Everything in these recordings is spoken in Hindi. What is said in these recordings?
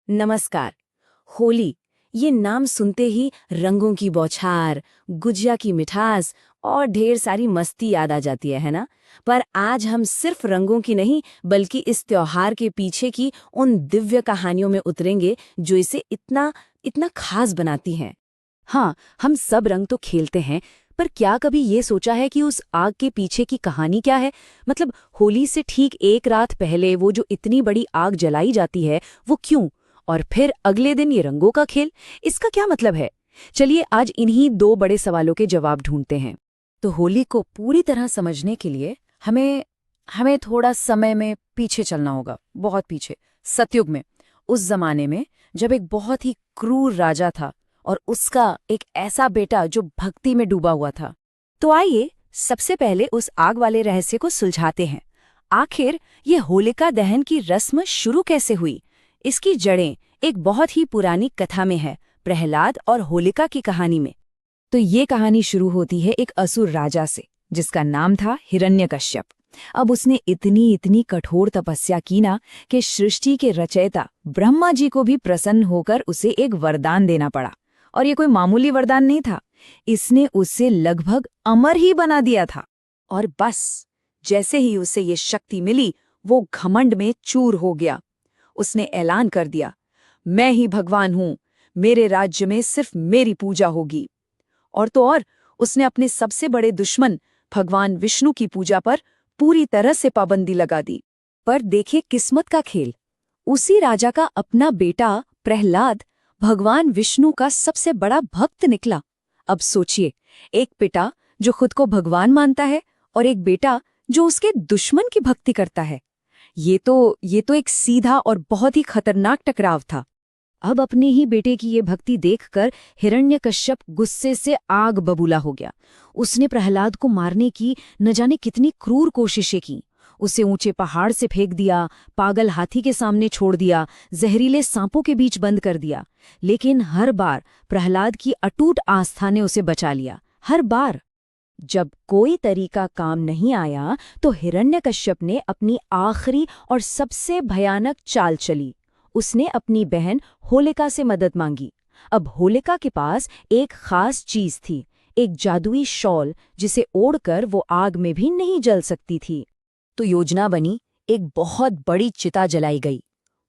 नमस्कार। होली, ये नाम सुनते ही रंगों की बौछार, गुजिया की मिठास और ढेर सारी मस्ती याद आ जाती है ना? पर आज हम सिर्फ रंगों की नहीं, बल्कि इस त्योहार के पीछे की उन दिव्य कहानियों में उतरेंगे जो इसे इतना इतना खास बनाती हैं। हाँ, हम सब रंग तो खेलते हैं, पर क्या कभी ये सोचा है कि उस आग के पीछे की कहानी क्या है? मतलब होली से ठीक एक रात पहले वो जो इतनी बड़ी आग जलाई जाती है, वो क्यों? और फिर अगले दिन ये रंगों का खेल, इसका क्या मतलब है? चलिए आज इन्हीं दो बड़े सवालों के जवाब ढूंढते हैं। तो होली को पूरी तरह समझने के लिए हमें हमें थोड़ा समय में पीछे चलना होगा, बहुत पीछे, सतयुग में। उस जमाने में जब एक बहुत ही क्रूर राजा था और उसका एक ऐसा बेटा जो भक्ति में डूबा हुआ था। तो आइए सबसे पहले उस आग वाले रहस्य को सुलझाते हैं। आखिर ये होलिका दहन की रस्म शुरू कैसे हुई? इसकी जड़ें एक बहुत ही पुरानी कथा में है, प्रहलाद और होलिका की कहानी में। तो ये कहानी शुरू होती है एक असुर राजा से, जिसका नाम था हिरण्यकश्यप। अब उसने इतनी इतनी कठोर तपस्या की ना कि सृष्टि के रचयिता ब्रह्मा जी को भी प्रसन्न होकर उसे एक वरदान देना पड़ा। और ये कोई मामूली वरदान नहीं था, इसने उसे लगभग अमर ही बना दिया था। और बस जैसे ही उसे ये शक्ति मिली, वो घमंड में चूर हो गया। उसने ऐलान कर दिया, मैं ही भगवान हूं, मेरे राज्य में सिर्फ मेरी पूजा होगी। और तो और उसने अपने सबसे बड़े दुश्मन भगवान विष्णु की पूजा पर पूरी तरह से पाबंदी लगा दी। पर देखिए किस्मत का खेल, उसी राजा का अपना बेटा प्रहलाद भगवान विष्णु का सबसे बड़ा भक्त निकला। अब सोचिए, एक पिता जो खुद को भगवान मानता है और एक बेटा जो उसके दुश्मन की भक्ति करता है। ये तो एक सीधा और बहुत ही खतरनाक टकराव था। अब अपने ही बेटे की ये भक्ति देखकर हिरण्यकश्यप गुस्से से आग बबूला हो गया। उसने प्रहलाद को मारने की न जाने कितनी क्रूर कोशिशें की। उसे ऊंचे पहाड़ से फेंक दिया, पागल हाथी के सामने छोड़ दिया, जहरीले सांपों के बीच बंद कर दिया। लेकिन हर बार प्रहलाद की अटूट आस्था ने उसे बचा लिया। हर बार जब कोई तरीका काम नहीं आया, तो हिरण्यकश्यप ने अपनी आखिरी और सबसे भयानक चाल चली। उसने अपनी बहन होलिका से मदद मांगी। अब होलिका के पास एक खास चीज थी, एक जादुई शॉल जिसे ओढ़कर वो आग में भी नहीं जल सकती थी। तो योजना बनी, एक बहुत बड़ी चिता जलाई गई।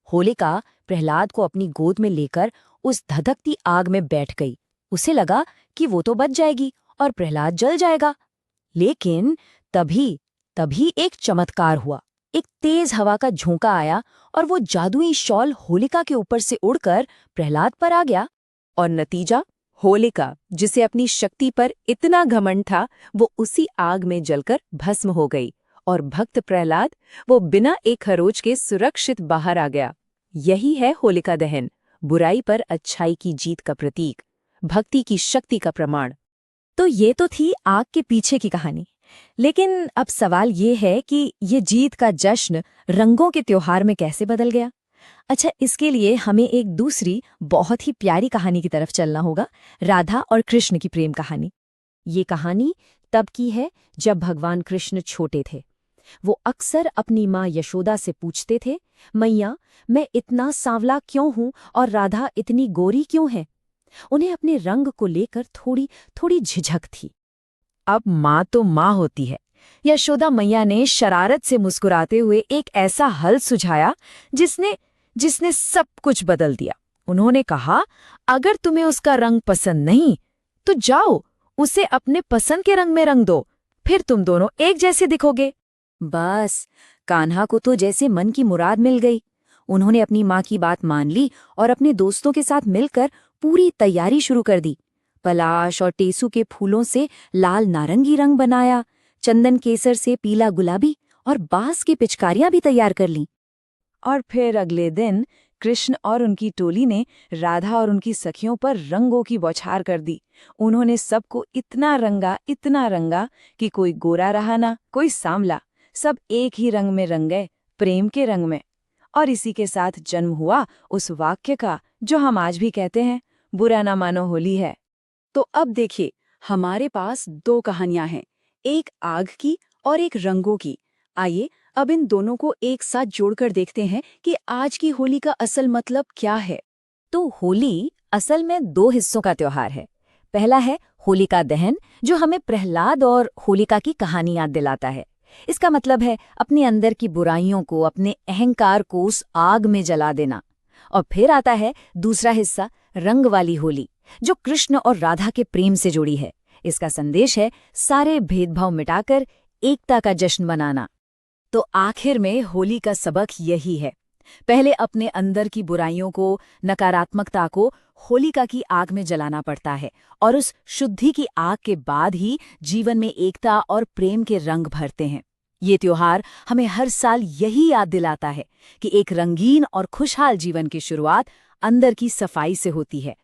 होलिका प्रहलाद को अपनी गोद में लेकर उस धधकती आग में बैठ गई। उसे लगा कि वो तो बच जाएगी और प्रहलाद जल जाएगा। लेकिन तभी तभी एक चमत्कार हुआ। एक तेज हवा का झोंका आया और वो जादुई शॉल होलिका के ऊपर से उड़कर प्रहलाद पर आ गया। और नतीजा, होलिका, जिसे अपनी शक्ति पर इतना घमंड था, वो उसी आग में जलकर भस्म हो गई। और भक्त प्रहलाद, वो बिना एक खरोच के सुरक्षित बाहर आ गया। यही है होलिका दहन, बुराई पर अच्छाई की जीत का प्रतीक, भक्ति की शक्ति का प्रमाण। तो ये तो थी आग के पीछे की कहानी। लेकिन अब सवाल ये है कि ये जीत का जश्न रंगों के त्योहार में कैसे बदल गया? अच्छा, इसके लिए हमें एक दूसरी बहुत ही प्यारी कहानी की तरफ चलना होगा, राधा और कृष्ण की प्रेम कहानी। ये कहानी तब की है जब भगवान कृष्ण छोटे थे। वो अक्सर अपनी माँ यशोदा से पूछते थे, मैया, मैं इतना सांवला क्यों हूँ और राधा इतनी गोरी क्यों है? उन्हें अपने रंग को लेकर थोड़ी थोड़ी झिझक थी। अब माँ तो माँ होती है। यशोदा मैया ने शरारत से मुस्कुराते हुए एक ऐसा हल सुझाया जिसने जिसने सब कुछ बदल दिया। उन्होंने कहा, अगर तुम्हें उसका रंग पसंद नहीं, तो जाओ उसे अपने पसंद के रंग में रंग दो, फिर तुम दोनों एक जैसे दिखोगे। बस, कान्हा को तो जैसे मन की मुराद मिल गई। उन्होंने अपनी माँ की बात मान ली और अपने दोस्तों के साथ मिलकर पूरी तैयारी शुरू कर दी। पलाश और टेसू के फूलों से लाल नारंगी रंग बनाया, चंदन केसर से पीला गुलाबी और बांस की पिचकारियां भी तैयार कर लीं। और फिर अगले दिन कृष्ण और उनकी टोली ने राधा और उनकी सखियों पर रंगों की बौछार कर दी। उन्होंने सबको इतना रंगा कि कोई गोरा रहा ना, कोई सांवला, सब एक ही रंग में रंग गए, प्रेम के रंग में। और इसी के साथ जन्म हुआ उस वाक्य का जो हम आज भी कहते हैं, बुरा ना मानो होली है। तो अब देखिए, हमारे पास दो कहानियां हैं, एक आग की और एक रंगों की। आइए अब इन दोनों को एक साथ जोड़कर देखते हैं कि आज की होली का असल मतलब क्या है। तो होली असल में 2 हिस्सों का त्योहार है। पहला है होलिका दहन, जो हमें प्रहलाद और होलिका की कहानी याद दिलाता है। इसका मतलब है अपने अंदर की बुराइयों को, अपने अहंकार को उस आग में जला देना। और फिर आता है दूसरा हिस्सा, रंग वाली होली, जो कृष्ण और राधा के प्रेम से जुड़ी है। इसका संदेश है सारे भेदभाव मिटाकर एकता का जश्न मनाना। तो आखिर में होली का सबक यही है, पहले अपने अंदर की बुराइयों को, नकारात्मकता को होलिका की आग में जलाना पड़ता है, और उस शुद्धि की आग के बाद ही जीवन में एकता और प्रेम के रंग भरते हैं। ये त्योहार हमें हर साल यही याद दिलाता है कि एक रंगीन और खुशहाल जीवन की शुरुआत अंदर की सफाई से होती है।